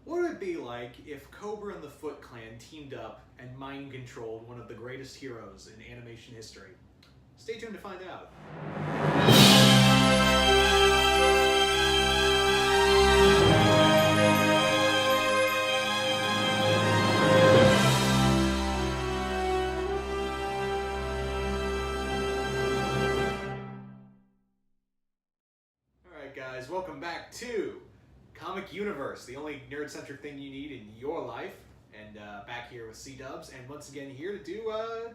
What would it be like if Cobra and the Foot Clan teamed up and mind-controlled one of the greatest heroes in animation history? Stay tuned to find out. Alright guys, welcome back to Comic Universe, the only nerd-centric thing you need in your life. And back here with C-Dubs, and once again here to do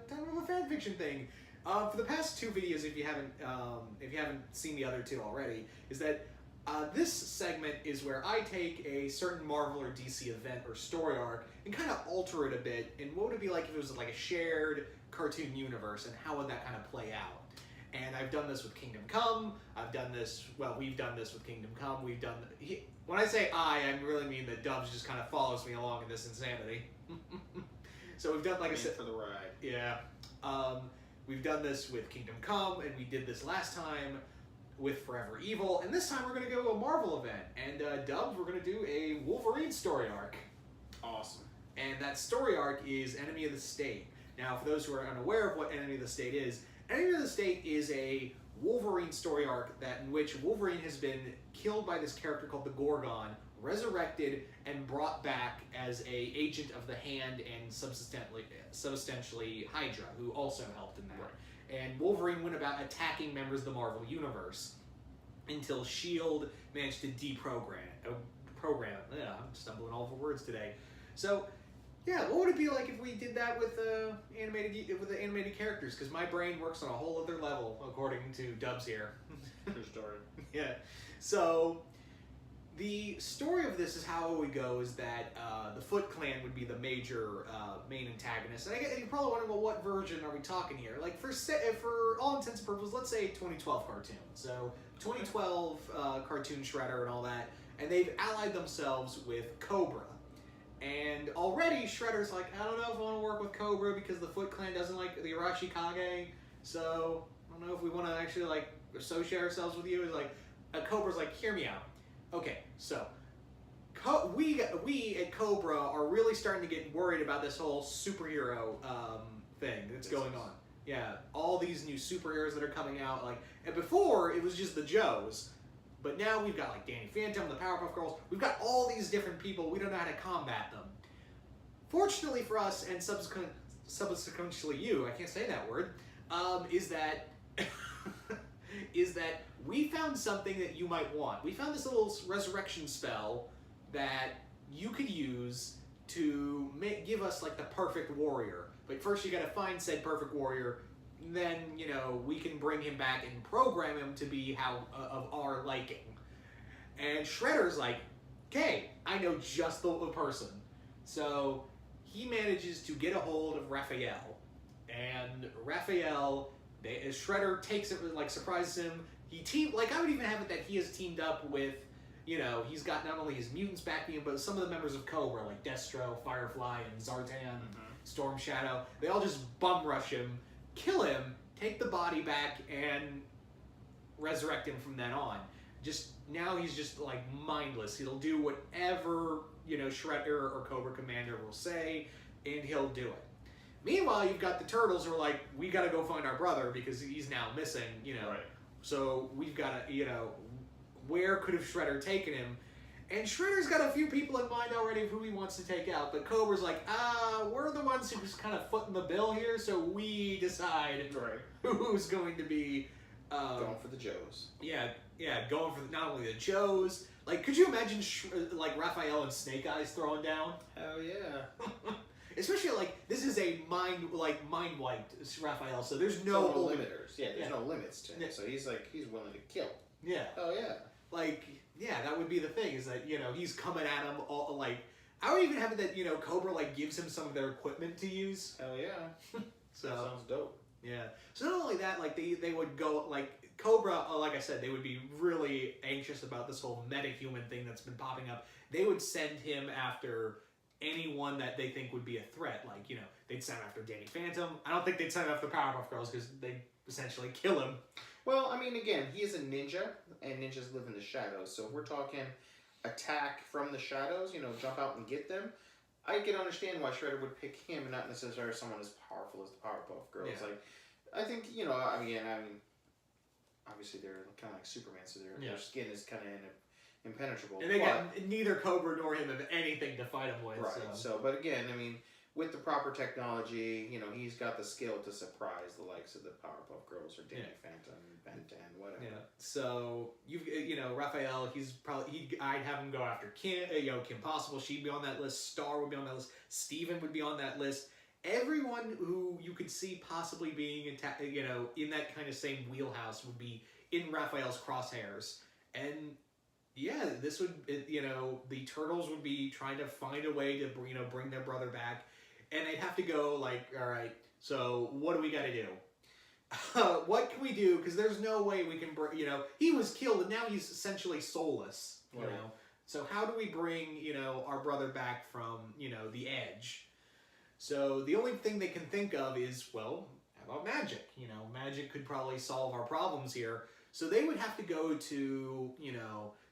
kind of a fan fiction thing. For the past two videos, if you haven't seen the other two already, is that this segment is where I take a certain Marvel or DC event or story arc and kind of alter it a bit. And what would it be like if it was like a shared cartoon universe, and how would that kind of play out? And I've done this with Kingdom Come. I've done this. Well, we've done this with Kingdom Come. We've done. When I say I really mean that Dubs just kind of follows me along in this insanity. So we've done, like I said, for the ride. Yeah. We've done this with Kingdom Come, and we did this last time with Forever Evil, and this time we're gonna go to a Marvel event. And Dubs, we're gonna do a Wolverine story arc. Awesome. And that story arc is Enemy of the State. Now, for those who are unaware of what Enemy of the State is a Wolverine story arc in which Wolverine has been killed by this character called the Gorgon, resurrected, and brought back as a agent of the Hand and substantially Hydra, who also helped in that. Right. And Wolverine went about attacking members of the Marvel Universe until S.H.I.E.L.D. managed to deprogram. Yeah, I'm stumbling all over words today. So, yeah, what would it be like if we did that with the animated characters? Because my brain works on a whole other level, according to Dubs here. True story. Yeah. So the story of this is how it would go is that the Foot Clan would be the major main antagonist. And you're probably wondering, well, what version are we talking here? Like, for all intents and purposes, let's say 2012 cartoon. So 2012 cartoon Shredder and all that, and they've allied themselves with Cobra. And already Shredder's like, I don't know if I want to work with Cobra because the Foot Clan doesn't like the Arashikage, so I don't know if we want to actually like associate ourselves with you. It's like, Cobra's like, hear me out. Okay, so we at Cobra are really starting to get worried about this whole superhero thing that's going on. Yeah, all these new superheroes that are coming out, like, and before it was just the Joes. But now we've got like Danny Phantom, the Powerpuff Girls. We've got all these different people. We don't know how to combat them. Fortunately for us, and subsequently you, I can't say that word, is that we found something that you might want. We found this little resurrection spell that you could use to give us like the perfect warrior. But first you got to find said perfect warrior. Then, you know, we can bring him back and program him to be of our liking. And Shredder's like, okay, I know just the person. So he manages to get a hold of RAPHAEL. And RAPHAEL, Shredder takes it, like, surprises him. I would even have it that he has teamed up with, you know, he's got not only his mutants backing him, but some of the members of Cobra, like Destro, Firefly, and Zartan, Storm Shadow. They all just bum rush him, kill him, take the body back, and resurrect him from then on. Now he's just like mindless. He'll do whatever, you know, Shredder or Cobra Commander will say, and he'll do it. Meanwhile, you've got the Turtles who are like, we gotta go find our brother because he's now missing, you know. Right. So we've gotta, you know, where could have Shredder taken him? And Shredder's got a few people in mind already of who he wants to take out, but Cobra's like, we're the ones who's kind of footing the bill here, so we decide who's going to be... going for the Joes. Yeah, going for not only the Joes, like, could you imagine, like, RAPHAEL and Snake Eyes throwing down? Hell yeah. Especially, like, this is a mind-wiped RAPHAEL, so there's no limiters. Yeah, there's no limits to him, so he's willing to kill. Yeah. Oh yeah. Like... Yeah, that would be the thing, is that, you know, he's coming at him all, like, I would even have it that, you know, Cobra, like, gives him some of their equipment to use. Hell yeah. So, that sounds dope. Yeah. So not only that, like, they would go, like, Cobra, like I said, they would be really anxious about this whole metahuman thing that's been popping up. They would send him after anyone that they think would be a threat. Like, you know, they'd send him after Danny Phantom. I don't think they'd send him after Powerpuff Girls because they'd essentially kill him. Well, I mean, again, he is a ninja, and ninjas live in the shadows. So if we're talking attack from the shadows, you know, jump out and get them, I can understand why Shredder would pick him and not necessarily someone as powerful as the Powerpuff Girls. Yeah. Like, I think, you know, I mean, obviously they're kind of like Superman, so their skin is kind of impenetrable. And they got neither Cobra nor him have anything to fight him with. Right. So, but again, I mean, with the proper technology, you know, he's got the skill to surprise the likes of the Powerpuff Girls or Danny Phantom, Ben 10, whatever. Yeah. So you know, Raphael, I'd have him go after Kim Possible. She'd be on that list. Star would be on that list. Steven would be on that list. Everyone who you could see possibly being in that kind of same wheelhouse would be in Raphael's crosshairs. And yeah, this would, the Turtles would be trying to find a way to, bring their brother back. And they'd have to go like, all right, so what do we got to do? What can we do? Because there's no way we can bring, he was killed and now he's essentially soulless, you know. So how do we bring, our brother back from, the edge? So the only thing they can think of is, well, how about magic? Magic could probably solve our problems here. So they would have to go to,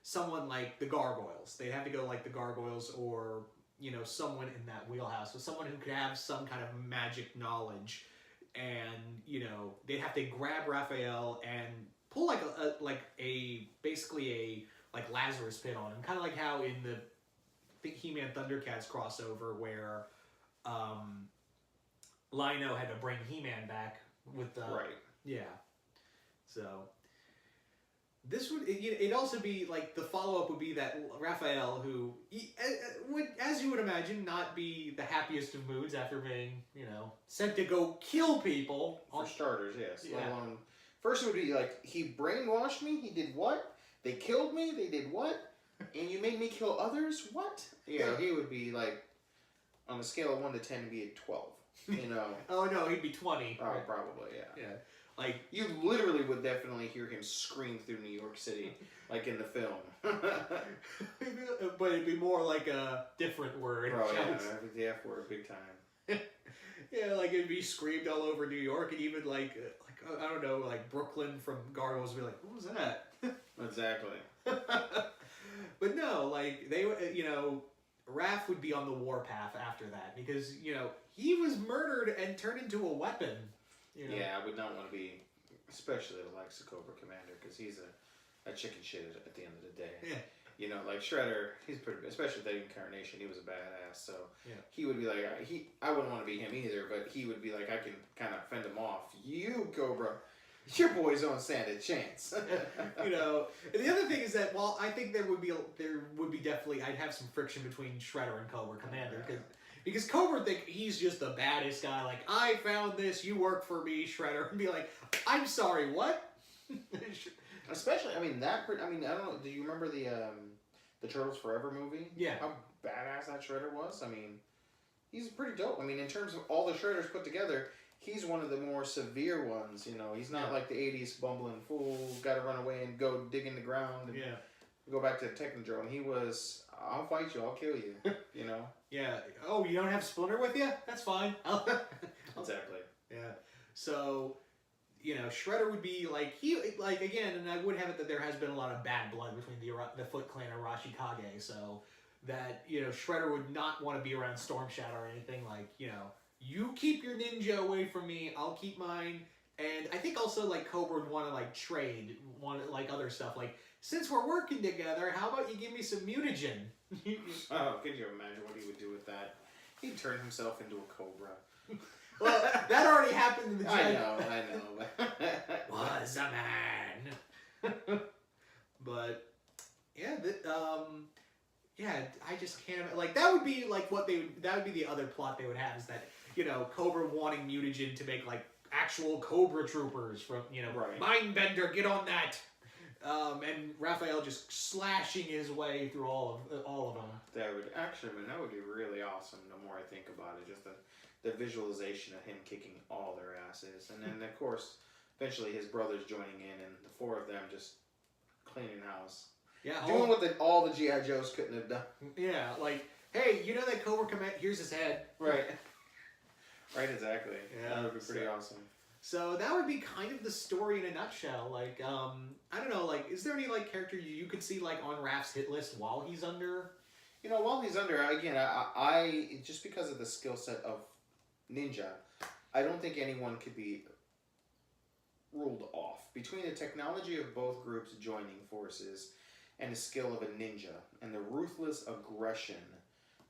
someone like the Gargoyles. They'd have to go like the Gargoyles or, someone in that wheelhouse. So someone who could have some kind of magic knowledge. And, they'd have to grab Raphael and pull basically a Lazarus pit on him. Kind of like how in the He-Man Thundercats crossover where Lino had to bring He-Man back with the... Right. Yeah. So... This it'd also be, like, the follow-up would be that Raphael, who would, as you would imagine, not be the happiest of moods after being, sent to go kill people. For starters, yes. Yeah. First it would be like, he brainwashed me, he did what? They killed me, they did what? And you made me kill others? What? Yeah, he would be, like, on a scale of 1 to 10, he'd be a 12, Oh, no, he'd be 20. Oh, probably, yeah. Yeah. Like, you literally would definitely hear him scream through New York City, like in the film. But it'd be more like a different word. Oh, yeah, the F word, big time. Yeah, like it'd be screamed all over New York, and even like I don't know, like Brooklyn from Gargoyles would be like, what was that? Exactly. But no, like they, Raph would be on the warpath after that because he was murdered and turned into a weapon. Yeah, I would not want to be, especially the likes of Cobra Commander, because he's a chicken shit at the end of the day. Yeah. Like Shredder, he's pretty, especially that incarnation, he was a badass. So yeah. He would be like, I wouldn't want to be him either, but he would be like, I can kind of fend him off. You, Cobra, your boys don't stand a chance. And the other thing is that while I think there would be definitely, I'd have some friction between Shredder and Cobra Commander because Cobra think he's just the baddest guy. Like, I found this, you work for me, Shredder, and be like, I'm sorry, what? Especially, I don't know. Do you remember the Turtles Forever movie? Yeah. How badass that Shredder was. He's pretty dope. In terms of all the Shredders put together, he's one of the more severe ones. He's not like the '80s bumbling fool, got to run away and go dig in the ground. And go back to the Technodrome. He was, I'll fight you, I'll kill you. Yeah. Oh, you don't have Splinter with you? That's fine. Exactly. Yeah. So, Shredder would be again, and I would have it that there has been a lot of bad blood between the Foot Clan and Arashikage, so that, Shredder would not want to be around Storm Shadow or anything like, you keep your ninja away from me, I'll keep mine. And I think also, Cobra would want to, trade, other stuff. Since we're working together, how about you give me some mutagen? Oh, can you imagine what he would do with that? He'd turn himself into a cobra. Well, that already happened in the I know. Was a man. But, yeah, I just can't, that would be, that would be the other plot they would have, is that, Cobra wanting mutagen to make, actual Cobra troopers from, right. Mindbender, get on that. And Raphael just slashing his way through all of them. That would be really awesome. The more I think about it, just the visualization of him kicking all their asses, and then of course, eventually his brothers joining in, and the four of them just cleaning house. Yeah, doing what all the GI Joes couldn't have done. Yeah, hey, that Cobra Command? Here's his head. Right. Right, exactly. Yeah, that would be pretty awesome. So that would be kind of the story in a nutshell. Like, I don't know, like, is there any, like, character you could see, like, on Raph's hit list while he's under? You know, while he's under, again, I just because of the skill set of Ninja, I don't think anyone could be ruled off. Between the technology of both groups joining forces and the skill of a ninja and the ruthless aggression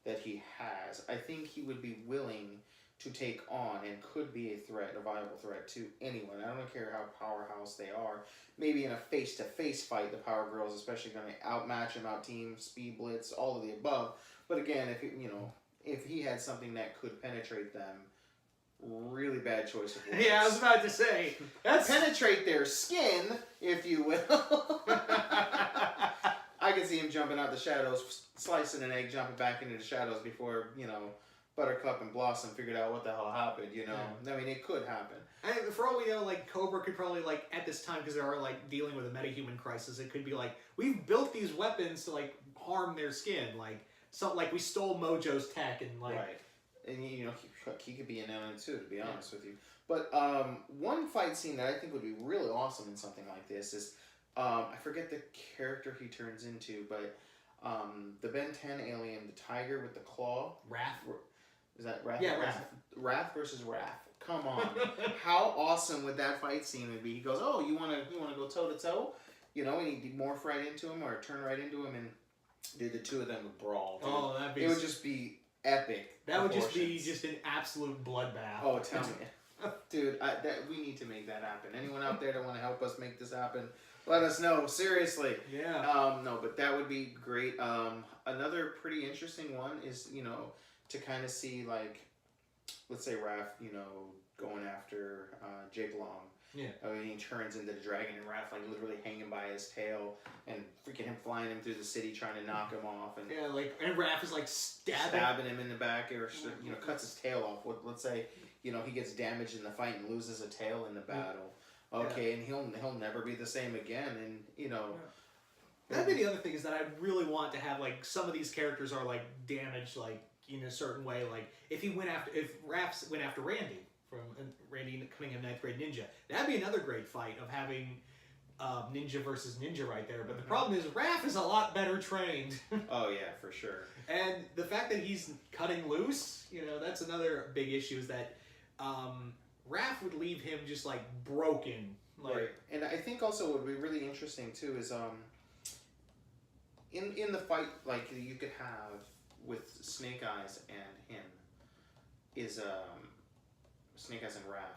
that he has, I think he would be willing to take on and could be a threat, a viable threat to anyone. I don't care how powerhouse they are. Maybe in a face-to-face fight, the Power Girls especially going to outmatch him, out-team, speed blitz, all of the above. But again, if he had something that could penetrate them, really bad choice of words. Yeah, I was about to say. That's... Penetrate their skin, if you will. I can see him jumping out the shadows, slicing an egg, jumping back into the shadows before, Buttercup and Blossom figured out what the hell happened, Yeah. I mean, it could happen. And for all we know, like, Cobra could probably, like, at this time, because they are, like, dealing with a metahuman crisis, it could be like, we've built these weapons to, like, harm their skin. Like we stole Mojo's tech and, like... Right. And, he could be an element, too, to be honest with you. But one fight scene that I think would be really awesome in something like this is, I forget the character he turns into, but the Ben 10 alien, the tiger with the claw. Raph? Is that Raph? Yeah, Raph. Raph versus Raph. Come on. How awesome would that fight scene would be? He goes, oh, you want to go toe-to-toe? And he'd morph right into him or turn right into him, and the two of them would brawl. Dude. Oh, that'd be... It would just be epic. That would just be an absolute bloodbath. Oh, tell me. Dude, we need to make that happen. Anyone out there that want to help us make this happen, let us know. Seriously. Yeah. No, but that would be great. Another pretty interesting one is, to kind of see, like, let's say Raph, going after Jake Long. Yeah. He turns into the dragon and Raph, like, literally hanging by his tail and freaking him flying him through the city trying to knock him off. And and Raph is, like, stabbing him in the back or, cuts his tail off. Let's say, he gets damaged in the fight and loses a tail in the battle. Okay, and he'll never be the same again. And, Yeah. That'd be the other thing is that I really want to have, like, some of these characters are, like, damaged, like, in a certain way. Like, if Raph went after Randy, from Randy coming in 9th grade ninja, that'd be another great fight of having ninja versus ninja right there. But the problem is Raph is a lot better trained. Oh yeah, for sure. And the fact that he's cutting loose, that's another big issue is that Raph would leave him just like broken. Right. And I think also what would be really interesting too is in the fight like you could have with Snake Eyes and him is Snake Eyes and Raph.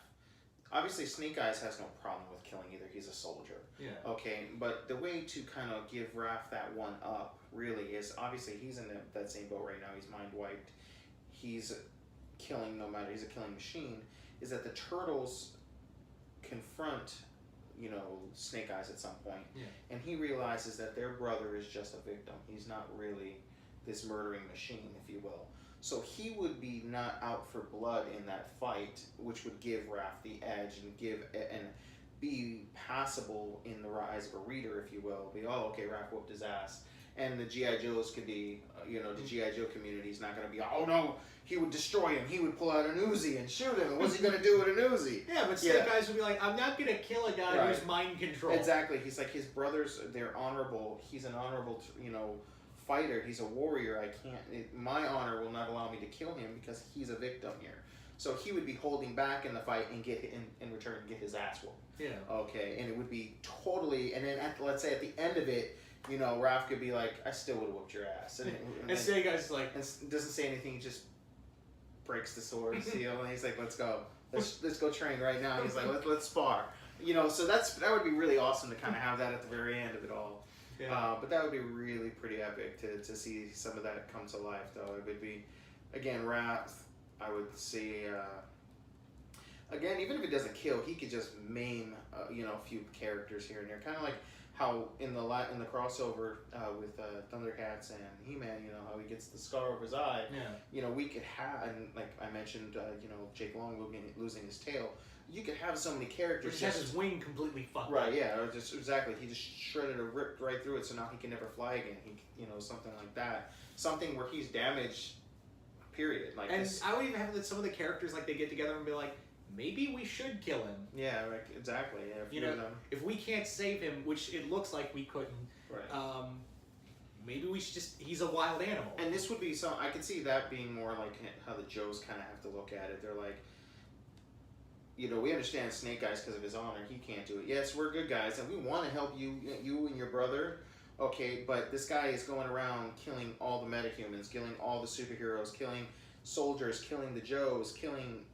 Obviously, Snake Eyes has no problem with killing either. He's a soldier. Yeah. Okay, but the way to kind of give Raph that one up, really, is obviously he's in that same boat right now. He's mind wiped. He's killing no matter. He's a killing machine. Is that the Turtles confront, Snake Eyes at some point. Yeah. And he realizes that their brother is just a victim. He's not really this murdering machine, if you will. So he would be not out for blood in that fight, which would give Raph the edge and be passable in the eyes of a reader, if you will. Okay, Raph whooped his ass. And the G.I. Joes could be, the G.I. Joe community is not going to be, oh no, he would destroy him. He would pull out an Uzi and shoot him. And what's he going to do with an Uzi? Yeah, but Snake Eyes would be like, I'm not going to kill a guy who's mind control. Exactly. He's like, his brothers, they're honorable. He's an honorable, fighter. He's a warrior. My honor will not allow me to kill him because he's a victim here. So he would be holding back in the fight and get in return get his ass whooped. Yeah. Okay, and it would be totally. And then let's say at the end of it, Raph could be like, I still would have whooped your ass. And Snake Eyes is like, and doesn't say anything. He just breaks the sword seal and he's like, let's go. Let's go train right now. He's like, let's spar. So that would be really awesome to kind of have that at the very end of it all. Yeah. But that would be really pretty epic to see some of that come to life, though. It would be, again, Raph, I would see, again, even if it doesn't kill, he could just maim, a few characters here and there. Kind of like how in the crossover with Thundercats and He-Man, how he gets the scar over his eye. Yeah. We could have, and like I mentioned, Jake Long losing his tail. You could have so many characters. He has his wing completely fucked right, up. Yeah, or just exactly. He just shredded or ripped right through it, so now he can never fly again. Something like that. Something where he's damaged. Period. Like, and I would even have that some of the characters like they get together and be like, maybe we should kill him. Yeah, like, exactly. Yeah, You know, if we can't save him, which it looks like we couldn't, right. maybe we should just, he's a wild animal. And this would be some, I could see that being more like how the Joes kind of have to look at it. They're like, you know, we understand Snake Eyes because of his honor. He can't do it. Yes, we're good guys, and we want to help you and your brother. Okay, but this guy is going around killing all the metahumans, killing all the superheroes, killing soldiers, killing the Joes, killing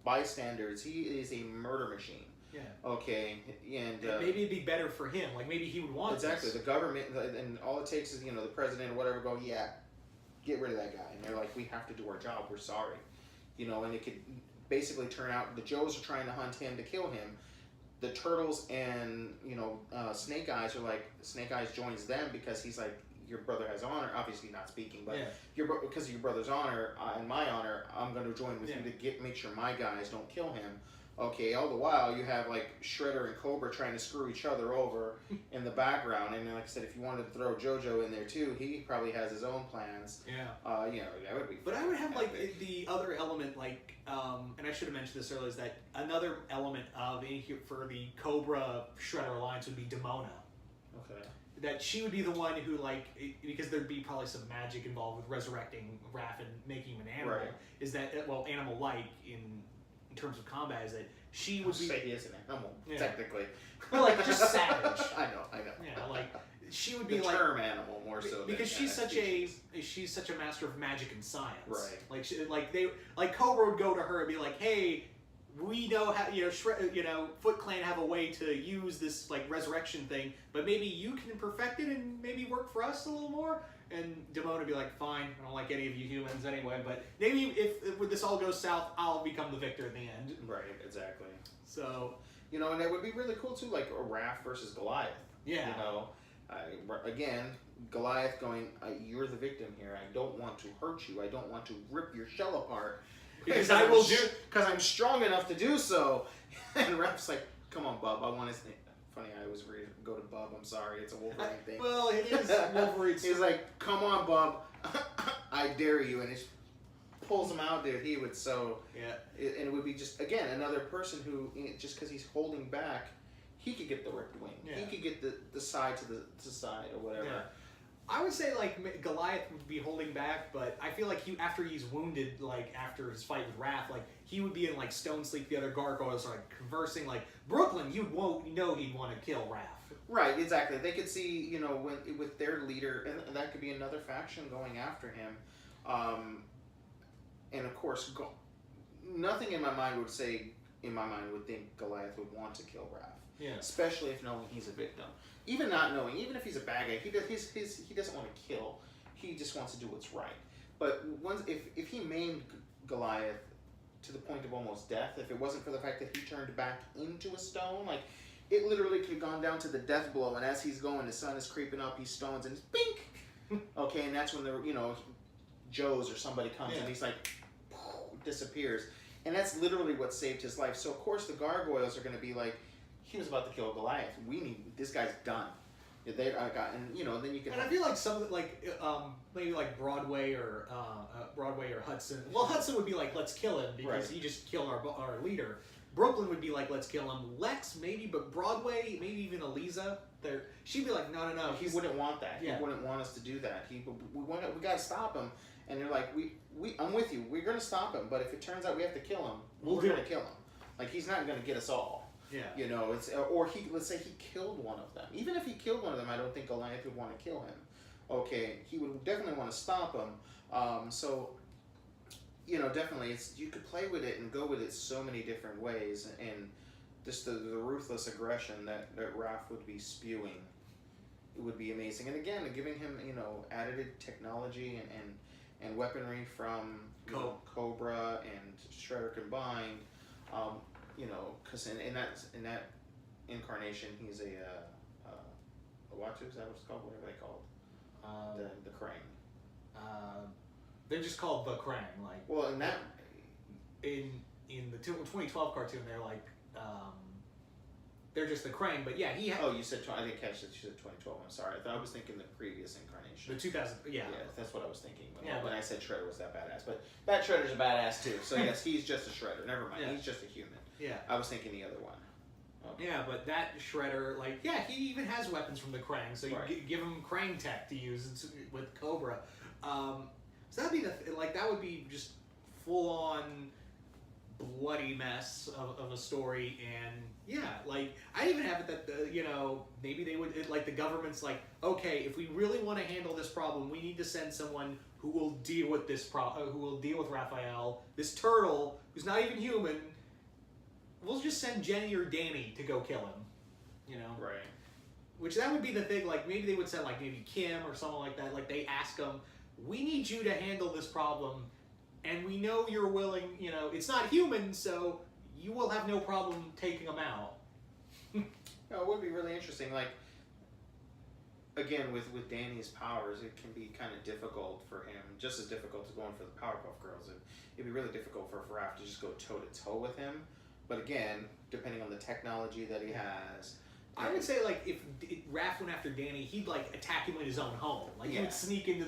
bystanders. He is a murder machine. Yeah. Okay, and maybe it'd be better for him. Like, maybe he would want exactly this. the government, and all it takes is, you know, the president or whatever go, yeah, get rid of that guy. And they're like, we have to do our job. We're sorry, you know. And it could basically turn out the Joes are trying to hunt him to kill him. The Turtles and, you know, Snake Eyes are like, Snake Eyes joins them because he's like, your brother has honor. Obviously not speaking, but because of your brother's honor and my honor, I'm going to join with you to make sure my guys don't kill him. Okay, all the while you have like Shredder and Cobra trying to screw each other over in the background, and like I said, if you wanted to throw JoJo in there too, he probably has his own plans. Yeah. You know, that would be. But I would have like the other element, like, and I should have mentioned this earlier, is that another element of for the Cobra Shredder alliance would be Demona. Okay. That she would be the one who, like, because there'd be probably some magic involved with resurrecting Raph and making him an animal. Right. Is that, well, animal-like in terms of combat, is that she would be... Say he is an animal, technically. But, like, just savage. I know. Yeah, like, she would be the like... term animal, more so because than she's such a master of magic and science. Right. Like, Cobra would go to her and be like, hey, we know how, Foot Clan have a way to use this, like, resurrection thing, but maybe you can perfect it and maybe work for us a little more? And Demona would be like, fine, I don't like any of you humans anyway, but maybe if this all goes south, I'll become the victor in the end. Right, exactly. So... You know, and it would be really cool, too, like a Raph versus Goliath. Yeah. You know, again, Goliath going, you're the victim here. I don't want to hurt you. I don't want to rip your shell apart. Because Because I'm strong enough to do so. And Raph's like, come on, bub, I want to... Funny, I always go to Bub. I'm sorry, it's a Wolverine thing. Well, it is Wolverine. He's like, come on, Bub, I dare you, and he pulls him out, dude. He would and it would be just, again, another person who, just because he's holding back, he could get the ripped wing. Yeah. He could get the side to the side or whatever. Yeah. I would say, like, Goliath would be holding back, but I feel like after he's wounded, like, after his fight with Raph, like, he would be in, like, stone sleep. The other gargoyles are, like, conversing. Like, Brooklyn, you won't know he'd want to kill Raph. Right, exactly. They could see, you know, with their leader, and that could be another faction going after him. And, of course, nothing in my mind would think Goliath would want to kill Raph. Yeah. Especially if knowing he's a victim. Even not knowing, even if he's a bad guy, he doesn't want to kill. He just wants to do what's right. But if he maimed Goliath to the point of almost death, if it wasn't for the fact that he turned back into a stone, like, it literally could have gone down to the death blow, and as he's going, the sun is creeping up, he stones, and it's bink! Okay, and that's when Joe's or somebody comes, and he's like, disappears. And that's literally what saved his life. So, of course, the gargoyles are going to be like, he was about to kill Goliath. This guy's done. And then you can. And I feel like maybe like Broadway or Hudson. Well, Hudson would be like, let's kill him because he just killed our leader. Brooklyn would be like, let's kill him. Lex maybe, but Broadway, maybe even Eliza. She'd be like, no. He wouldn't want that. Yeah. He wouldn't want us to do that. We got to stop him. And they're like, I'm with you. We're going to stop him. But if it turns out we have to kill him, we're going to kill him. Like, he's not going to get us all. Yeah. You know, let's say he killed one of them. Even if he killed one of them, I don't think Goliath would want to kill him. Okay, he would definitely want to stop him. So, you know, definitely, you could play with it and go with it so many different ways, and just the ruthless aggression that Raph would be spewing, it would be amazing. And again, giving him, you know, added technology and weaponry from Cobra and Shredder combined. You know, because in that incarnation, he's a Watu, is that what it's called? What are they called? The Krang. They're just called the Krang. Like, well, in that, in the 2012 cartoon, they're like they're just the Krang. But yeah, Oh, you said I didn't catch that. You said 2012. I'm sorry. I was thinking the previous incarnation. the 2000. Yeah. Yeah, that's what I was thinking Yeah, when I said Shredder was that badass. But that Shredder's a badass too. So yes, he's just a Shredder. Never mind. Yeah. He's just a human. Yeah. I was thinking the other one. Okay. Yeah, but that Shredder, like, yeah, he even has weapons from the Krang, so you give him Krang tech to use with Cobra. So that'd be that would be just full on bloody mess of a story, and yeah, like I even have it that maybe they would the government's like, okay, if we really want to handle this problem, we need to send someone who will deal with this who will deal with Raphael, this turtle who's not even human. We'll just send Jenny or Danny to go kill him, Right. Which that would be the thing. Like maybe they would send like maybe Kim or someone like that. Like they ask them, we need you to handle this problem, and we know you're willing. It's not human, so you will have no problem taking them out. It would be really interesting. Like again, with Danny's powers, it can be kind of difficult for him. Just as difficult as going for the Powerpuff Girls. It'd be really difficult for Raph to just go toe to toe with him. But again, depending on the technology that he has, I would say like if Raph went after Danny, he'd like attack him in his own home. Like he would sneak into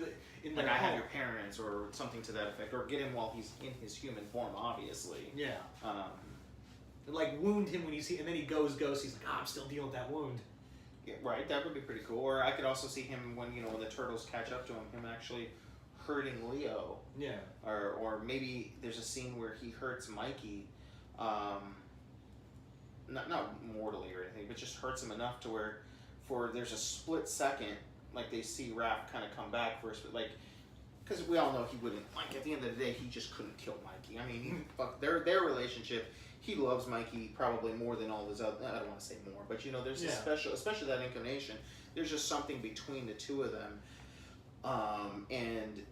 like I have your parents or something to that effect, or get him while he's in his human form, obviously. Yeah. And like wound him when and then he goes. He's like, I'm still dealing with that wound. Yeah, right. That would be pretty cool. Or I could also see him when when the turtles catch up to him actually hurting Leo. Yeah. Or maybe there's a scene where he hurts Mikey. Not mortally or anything, but just hurts him enough to where there's a split second, like they see Raph kind of come back for a split, like, because we all know he wouldn't, like at the end of the day, he just couldn't kill Mikey. I mean, their relationship, he loves Mikey probably more than all his other, I don't want to say more, but there's a special, especially that incarnation, there's just something between the two of them, and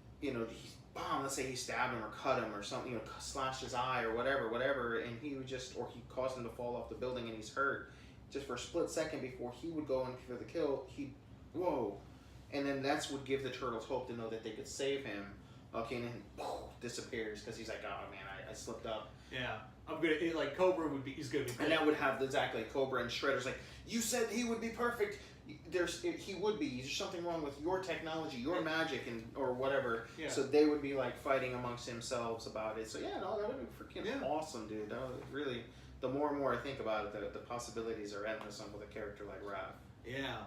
let's say he stabbed him or cut him or something, slashed his eye or whatever, and he would or he caused him to fall off the building and he's hurt. Just for a split second before he would go in for the kill, and then that's would give the turtles hope to know that they could save him. Okay, and then disappears because he's like, oh man, I slipped up. Yeah, I'm gonna like Cobra he's gonna be. And that would have exactly Cobra and Shredder's like, you said he would be perfect. He would be. There's something wrong with your technology, your magic, or whatever. Yeah. So they would be like fighting amongst themselves about it. So yeah, no, that would be freaking awesome, dude. That would really. The more and more I think about it, the possibilities are endless with a character like Raph. Yeah.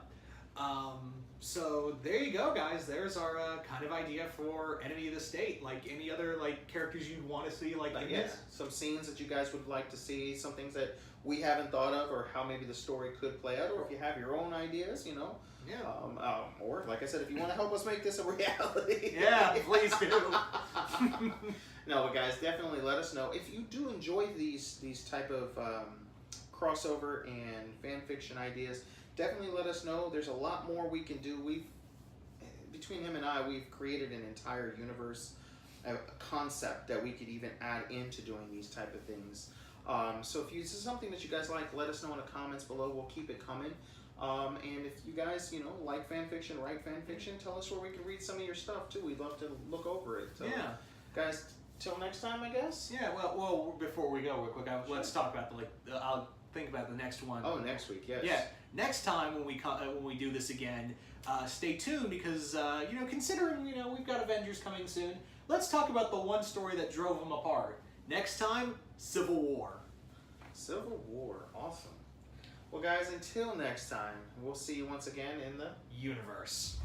So there you go, guys. There's our kind of idea for Enemy of the State. Like any other characters you'd want to see in this. Some scenes that you guys would like to see, some things that we haven't thought of, or how maybe the story could play out, or if you have your own ideas, Yeah. Or like I said, if you want to help us make this a reality. Yeah, please do. No, but guys, definitely let us know if you do enjoy these type of crossover and fan fiction ideas. Definitely let us know. There's a lot more we can do. Between him and I, we've created an entire universe, a concept that we could even add into doing these type of things. So if this is something that you guys like, let us know in the comments below. We'll keep it coming. And if you guys, like fan fiction, write fan fiction, tell us where we can read some of your stuff too. We'd love to look over it. So, yeah. Guys, till next time, I guess. Yeah. Well, before we go, real quick, let's talk about I'll think about the next one. Oh, next week, yes. Yeah. Next time when we do this again, stay tuned because considering we've got Avengers coming soon, let's talk about the one story that drove them apart. Next time, Civil War. Civil War, awesome. Well, guys, until next time, we'll see you once again in the YOUniverse.